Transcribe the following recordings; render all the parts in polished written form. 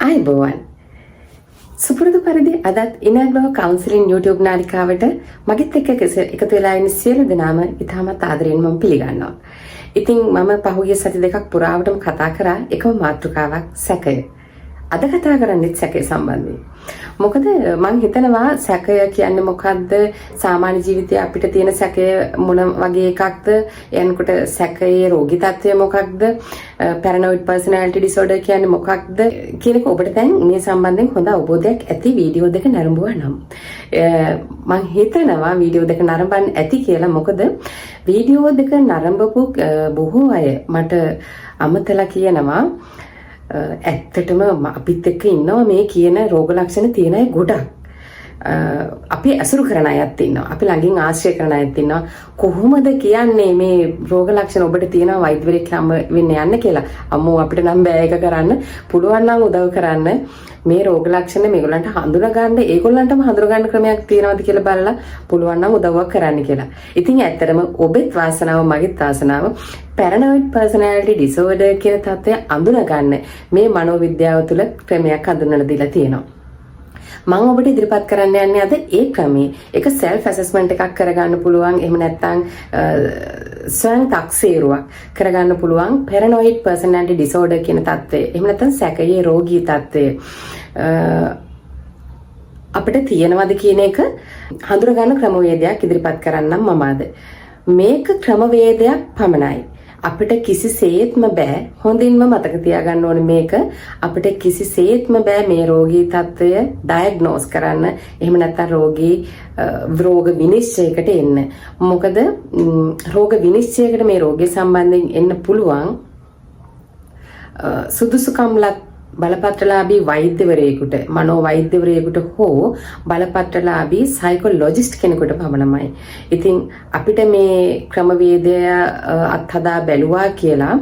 ආයුබෝවන්. සුපුරුදු පරිදි අදත් ඉනග්‍රහ කවුන්සිලින් YouTube නාලිකාවට මගෙත් එක්ක එකතු වෙලා ඉන්න සියලු දෙනාම ඉතාමත් ආදරෙන් මම පිළිගන්නවා. ඉතින් මම පහුගිය සති දෙකක් පුරාවටම කතා කරා එකම මාතෘකාවක් සැකය. අද කතා කරන්නේ සැකය සම්බන්ධයෙන්. මොකද මම හිතනවා සැකය කියන්නේ මොකද්ද? සාමාන්‍ය ජීවිතයේ අපිට තියෙන සැකය මොන වගේ එකක්ද? එනකොට සැකයේ රෝගී තත්ත්වය මොකක්ද? පැරනොයිඩ් පර්සනැලිටි ඩිසෝඩර් කියන්නේ මොකක්ද කියන එක ඔබට දැන් මේ සම්බන්ධයෙන් හොඳ අවබෝධයක් ඇති වීඩියෝ දෙක නරඹුවා නම්. මම හිතනවා වීඩියෝ දෙක නරඹන්න ඇති කියලා. මොකද වීඩියෝ දෙක නරඹපු බොහෝ අය මට අමතලා කියනවා ඇත්තටම අපිත් එක්ක ඉන්නවා මේ කියන රෝග ලක්ෂණ තියෙන අය ගොඩක්. අපි අසුරු කරන අයත් ඉන්නවා. අපි ළඟින් ආශ්‍රය කරන අයත් ඉන්නවා. කොහොමද කියන්නේ මේ රෝග ලක්ෂණ ඔබට තියෙනවා වෛද්‍යවරයෙක් ළඟ වෙන්න යන්න කියලා. අම්මෝ අපිට නම් බෑ ඒක කරන්න. පුළුවන් නම් උදව් කරන්න. මේ රෝග ලක්ෂණ මේගොල්ලන්ට හඳුනා ගන්න, ඒගොල්ලන්ටම හඳුනා ගන්න ක්‍රමයක් තියෙනවද කියලා බලලා පුළුවන් නම් උදව්වක් කරන්න කියලා. ඉතින් ඇත්තටම ඔබෙත් වාසනාව මගෙත් වාසනාව පැරනොයිඩ් පර්සනැලිටි ඩිසෝඩර් කියන තත්ත්වය අඳුනා ගන්න මේ මනෝවිද්‍යාව තුළ ක්‍රමයක් හඳුන්වලා දීලා තියෙනවා. මම ඔබට ඉදිරිපත් කරන්න යන්නේ අද ඒ ක්‍රමයේ එක සෙල්ෆ් ඇසස්මන්ට් එකක් කරගන්න පුළුවන්. එහෙම නැත්නම් ස්වයං තක්සේරුවක් කරගන්න පුළුවන් පැරනොයිඩ් පර්සනැලිටි ඩිසෝඩර් කියන තත්ත්වය. එහෙම නැත්නම් සැකයේ රෝගී තත්ත්වය අපිට තියෙනවද කියන එක හඳුනා ගන්න ක්‍රමවේදයක් ඉදිරිපත් කරන්නම් මම අද. මේක ක්‍රමවේදයක් පමණයි. අපිට කිසිසේත්ම බෑ, හොඳින්ම මතක තියාගන්න ඕනේ මේක, අපිට කිසිසේත්ම බෑ මේ රෝගී තත්ත්වය ඩයග්නෝස් කරන්න. එහෙම නැත්නම් රෝග විනිශ්චයකට එන්න. මොකද රෝග විනිශ්චයකට මේ රෝගය සම්බන්ධයෙන් එන්න පුළුවන් සුදුසුකම්ලත් බලපත්‍රලාභී වෛද්‍යවරයෙකුට, මනෝ වෛද්‍යවරයෙකුට හෝ බලපත්‍රලාභී සයිකොලොජිස්ට් කෙනෙකුට පමණයි. ඉතින් අපිට මේ ක්‍රමවේදය අත්හදා බැලුවා කියලා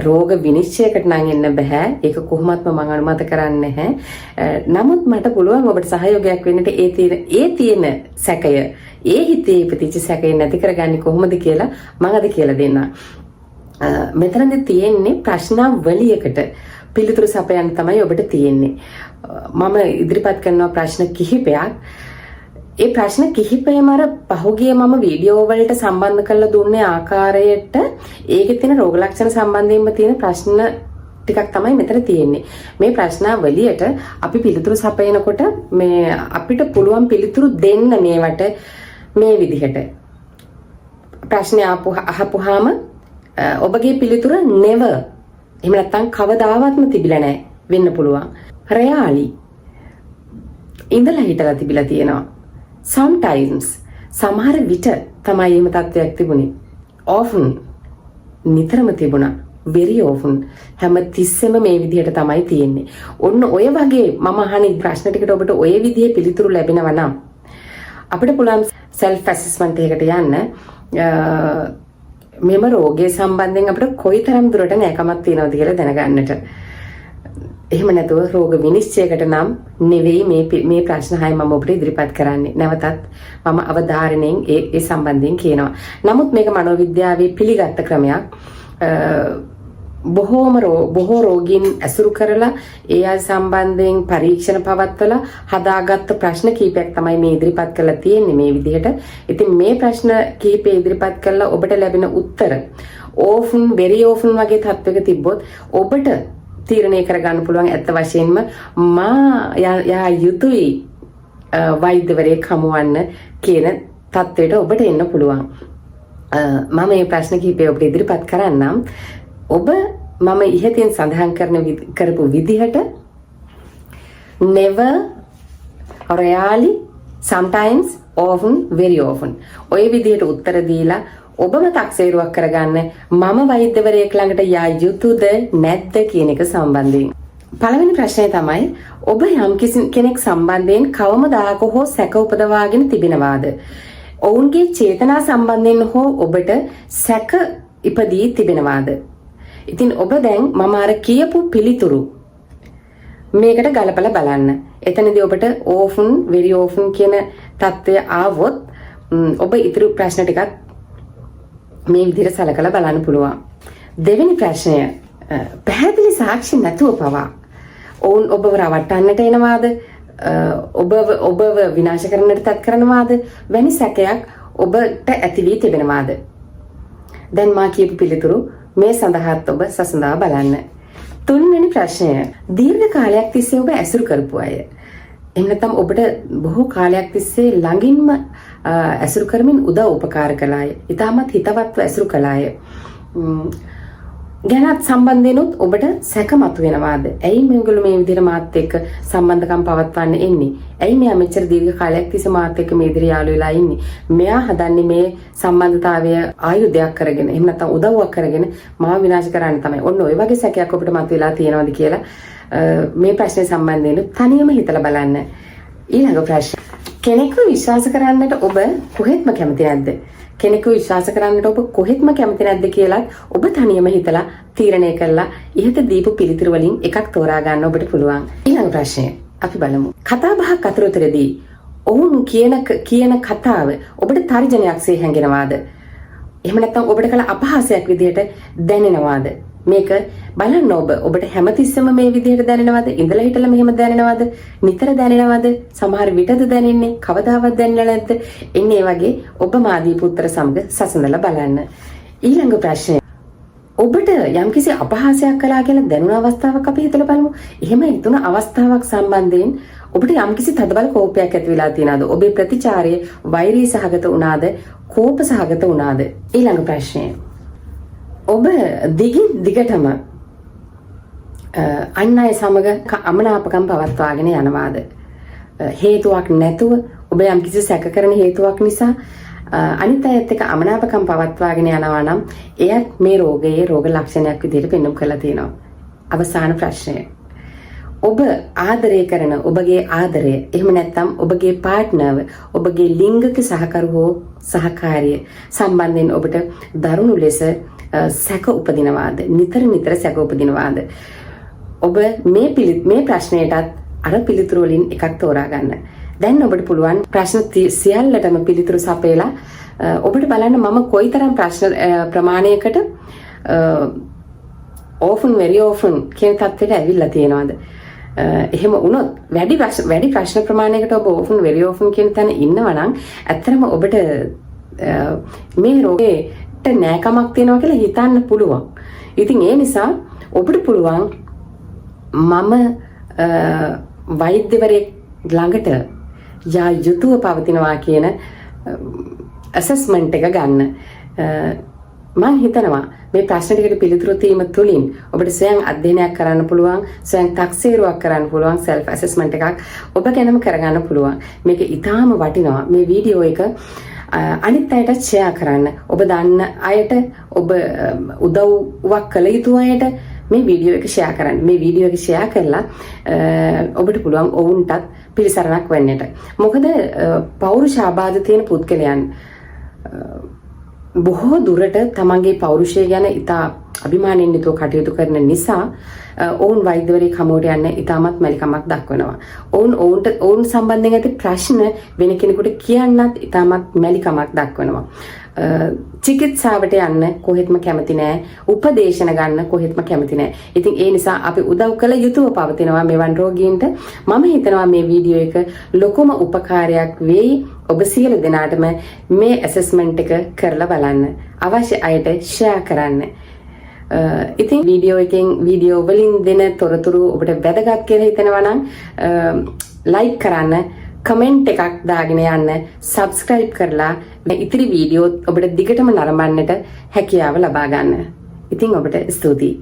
රෝග විනිශ්චයකට නම් එන්න බෑ. ඒක කොහොමත්ම මම අනුමත කරන්නේ නැහැ. නමුත් මට පුළුවන් ඔබට සහයෝගයක් වෙන්නට ඒ තියෙන සැකය, ඒ හිතේ ඉපදිච්ච සැකය නැති කරගන්නේ කොහොමද කියලා මම අද කියලා දෙන්නම්. මෙතනදී තියෙන්නේ ප්‍රශ්නාවලියකට පිළිතුරු සපයන්න තමයි ඔබට තියෙන්නේ. මම ඉදිරිපත් කරන ප්‍රශ්න කිහිපයක්. ඒ ප්‍රශ්න කිහිපයම අර පහුගිය මම වීඩියෝ වලට සම්බන්ධ කරලා දුන්නේ ආකාරයට ඒකේ තියෙන රෝග ලක්ෂණ සම්බන්ධයෙන්ම තියෙන ප්‍රශ්න ටිකක් තමයි මෙතන තියෙන්නේ. මේ ප්‍රශ්නාවලියට අපි පිළිතුරු සපයනකොට මේ අපිට පුළුවන් පිළිතුරු දෙන්න මේවට මේ විදිහට. ප්‍රශ්න අහපුවාම ඔබගේ පිළිතුර never, එහෙම නැත්නම් කවදාවත්ම තිබිලා නැහැ වෙන්න පුළුවන්. රයාලි ඉඳලා හිටලා තිබිලා තියෙනවා. sometimes සමහර විට තමයි එහෙම තත්ත්වයක් තිබුණේ. often නිතරම තිබුණා. very often හැම තිස්සෙම මේ විදිහට තමයි තියෙන්නේ. ඔන්න ඔය වගේ මම අහන ප්‍රශ්න ටිකට ඔබට ඔය විදිහේ පිළිතුරු ලැබෙනවා නම් අපිට පුළුවන් self assessment එකකට යන්න. මෙම රෝගය සම්බන්ධයෙන් අපිට කොයිතරම් දුරට නැකමක් තියෙනවද කියලා දැනගන්නට. එහෙම නැතුව රෝග විනිශ්චයකට නම් නෙවෙයි මේ ප්‍රශ්න 6 මම ඔබට ඉදිරිපත් කරන්නේ. නැවතත් මම අවධාරණයෙන් ඒ සම්බන්ධයෙන් කියනවා. නමුත් මේක මනෝවිද්‍යාවේ පිළිගත් ක්‍රමයක්. බොහෝ රෝගීන් ඇසුරු කරලා ඒ අය සම්බන්ධයෙන් පරීක්ෂණ පවත්වලා හදාගත්ත ප්‍රශ්න කීපයක් තමයි මේ ඉදිරිපත් කරලා තියෙන්නේ මේ විදිහට. ඉතින් මේ ප්‍රශ්න කීපය ඉදිරිපත් කරලා ඔබට ලැබෙන උත්තර often, very often වගේ තත්වයක තිබ්බොත් ඔබට තීරණය කරගන්න පුළුවන් ඇත්ත වශයෙන්ම යා යුතුයි වෛද්‍යවරයෙක් හමුවන්න කියන තත්වයට ඔබට එන්න පුළුවන්. මම මේ ප්‍රශ්න කීපය ඔබට ඉදිරිපත් කරන්නම්. ඔබ මම ඉහතින් සඳහන් කරපු විදිහට never, rarely, sometimes, often, very often ඔය විදිහට උත්තර දීලා ඔබම තක්සේරුවක් කරගන්න මම වෛද්‍යවරයෙක් ළඟට යා යුතුද නැද්ද කියන එක සම්බන්ධයෙන්. පළවෙනි ප්‍රශ්නය තමයි ඔබ යම් කෙනෙක් සම්බන්ධයෙන් කවමදාක හෝ සැක උපදවාගෙන තිබෙනවාද? ඔවුන්ගේ චේතනා සම්බන්ධයෙන් හෝ ඔබට සැක ඉපදී තිබෙනවාද? ඉතින් ඔබ දැන් මම අර කියපු පිළිතුරු මේකට ගලපලා බලන්න. එතනදී ඔබට often, very often කියන තත්ත්වය ආවොත් ඔබ ඉතුරු ප්‍රශ්න ටිකත් මේ විදිහට සලකලා බලන්න පුළුවන්. දෙවෙනි ප්‍රශ්නය පැහැදිලි සාක්ෂි නැතුව පවා ඔවුන් ඔබව රවට්ටන්නට එනවාද? ඔබව විනාශ කරන්නට තත් කරනවාද? වැනි සැකයක් ඔබට ඇති වී තිබෙනවාද? දැන් මා කියපු පිළිතුරු මේ සඳහාත් ඔබ සසඳා බලන්න. තුන්වෙනි ප්‍රශ්නය. දීර්ඝ කාලයක් තිස්සේ ඔබ ඇසුරු කරපු අය. එහෙම නැත්නම් ඔබට බොහෝ කාලයක් තිස්සේ ළඟින්ම ඇසුරු කරමින් උදව් උපකාර කළාය. ඊටමත් හිතවත්ව ඇසුරු කළාය. ගැනත් සම්බන්ධෙනුත් ඔබට සැක මතුවෙනවාද? ඇයි මේගොල්ලෝ මේ විදිහට මාත් එක්ක සම්බන්ධකම් පවත්වන්න එන්නේ? ඇයි මෙයා මෙච්චර දීර්ඝ කාලයක් තිස්සේ මාත් එක්ක මේ විදිහට යාළු වෙලා ඉන්නේ? මෙයා හදන්නේ මේ සම්බන්ධතාවය ආයුධයක් කරගෙන, එහෙම නැත්නම් උදව්වක් කරගෙන මාව විනාශ කරන්න තමයි. ඔන්න ඔය වගේ සැකයක් ඔබට මතුවලා තියෙනවද කියලා මේ ප්‍රශ්නේ සම්බන්ධයෙන් තනියම හිතලා බලන්න. ඊළඟ ප්‍රශ්න. කෙනෙක්ව විශ්වාස කරන්නට ඔබ කොහෙත්ම කැමති නැද්ද? කෙනෙකු විශ්වාස කරන්නට ඔබ කොහෙත්ම කැමති නැද්ද කියලා ඔබ තනියම හිතලා තීරණය කළා ඉහත දීපු පිළිතුරු වලින් එකක් තෝරා ගන්න ඔබට පුළුවන්. ඊළඟ ප්‍රශ්නය අපි බලමු. කතා බහක් අතරතුරදී ඔවුන් කියන කතාව ඔබට තර්ජනයක්සේ හැඟෙනවාද? එහෙම නැත්නම් ඔබට කළ අපහාසයක් විදිහට දැනෙනවාද? මේක බලන්න ඔබට හැමතිස්සෙම මේ විදිහට දැනෙනවද? ඉඳලා හිටලා මෙහෙම දැනෙනවද? නිතර දැනෙනවද? සමහර විටද දැනෙන්නේ? කවදාවත් දැනෙන්නේ නැද්ද? එන්නේ වගේ ඔබ මාදී පුත්‍ර සමග සසඳලා බලන්න. ඊළඟ ප්‍රශ්නය. ඔබට යම්කිසි අපහාසයක් කළා කියලා දැනුණ අවස්ථාවක් අපි හිතලා බලමු. එහෙම හිතුණ අවස්ථාවක් සම්බන්ධයෙන් ඔබට යම්කිසි තදබල කෝපයක් ඇති වෙලා තියෙනවද? ඔබේ ප්‍රතිචාරය වෛරී සහගත වුණාද? කෝප සහගත වුණාද? ඊළඟ ප්‍රශ්නය. ඔබ දිගින් දිගටම අන් අය සමග අමනාපකම් පවත්වාගෙන යනවාද? හේතුවක් නැතුව ඔබ යම්කිසි සැක කරන හේතුවක් නිසා අනිත් අයත් එක්ක අමනාපකම් පවත්වාගෙන යනවා නම් එයත් මේ රෝගයේ රෝග ලක්ෂණයක් විදිහට පෙන්වුම් කරලා තියෙනවා. අවසාන ප්‍රශ්නය. ඔබ ආදරය කරන ඔබගේ ආදරය එහෙම නැත්නම් ඔබගේ පාර්ට්නර්ව ඔබගේ ලිංගික සහකරු හෝ සහකාරිය සම්බන්ධයෙන් ඔබට දරුණු ලෙස සැක උපදිනවාද? නිතර සැක උපදිනවාද? ඔබ මේ ප්‍රශ්නයටත් අර පිළිතුරු වලින් එකක් තෝරා ගන්න. දැන් ඔබට පුළුවන් ප්‍රශ්න සියල්ලටම පිළිතුරු සපයලා ඔබට බලන්න මම කොයිතරම් ප්‍රශ්න ප්‍රමාණයකට often very often කියන තත්ත්වයට ඇවිල්ලා තියෙනවද? එහෙම වුණොත් වැඩි ප්‍රශ්න ප්‍රමාණයකට ඔබ often very often කියන තැන ඉන්නවා නම් ඇත්තටම ඔබට මේ රෝගේට නෑකමක් තියෙනවා කියලා හිතන්න පුළුවන්. ඉතින් ඒ නිසා ඔබට පුළුවන් මම වෛද්‍යවරයෙක් ළඟට යා යුතුව පවතිනවා කියන ඇසස්මන්ට් එක ගන්න. මම හිතනවා මේ ප්‍රශ්න ටිකට පිළිතුරු දීම තුළින් ඔබට ස්වයං අධ්‍යයනයක් කරන්න පුළුවන්, ස්වයං තක්සේරුවක් කරන්න පුළුවන්, self assessment එකක් ඔබ ගැනම කරගන්න පුළුවන්. මේක ඊටාම වටිනවා. මේ වීඩියෝ එක අනිත් අයට ෂෙයා කරන්න. ඔබ දන්න අයට, ඔබ උදව්වක් කළ යුතු අයට මේ වීඩියෝ එක ෂෙයා කරන්න. මේ වීඩියෝ එක ෂෙයා කරලා ඔබට පුළුවන් ඔවුන්ටත් පිළිසරණක් වෙන්නට. මොකද පෞරුෂ ආබාධ තියෙන පුද්ගලයන් බොහෝ දුරට තමන්ගේ පෞරුෂය ගැන ඉතා අභිමානයෙන් යුතුව කටයුතු කරන නිසා ඔවුන් වෛද්‍යවරයෙක් හමුවට යන්න ඉතාමත් මැලිකමක් දක්වනවා. ඔවුන් සම්බන්ධයෙන් ඇති ප්‍රශ්න වෙන කෙනෙකුට කියන්නත් ඉතාමත් මැලිකමක් දක්වනවා. චිකිත්සාවට යන්න කොහෙත්ම කැමති නෑ. උපදේශන ගන්න කොහෙත්ම කැමති නෑ. ඉතින් ඒ නිසා අපි උදව් කළ යුතුව පවතිනවා මෙවන් රෝගීන්ට. මම හිතනවා මේ වීඩියෝ එක ලොකුම උපකාරයක් වෙයි. ඔබ සියලු දෙනාටම මේ ඇසස්මන්ට් එක කරලා බලන්න. අවශ්‍ය අයට ෂෙයා කරන්න. ඉතින් වීඩියෝ වලින් දෙන තොරතුරු ඔබට වැදගත් කියලා හිතෙනවා නම් ලයික් කරන්න, කමෙන්ට් එකක් දාගෙන යන්න, සබ්ස්ක්‍රයිබ් කරලා ඉතිරි වීඩියෝ ඔබට දිගටම නරඹන්නට හැකියාව ලබා ගන්න. ඉතින් ඔබට ස්තුතියි.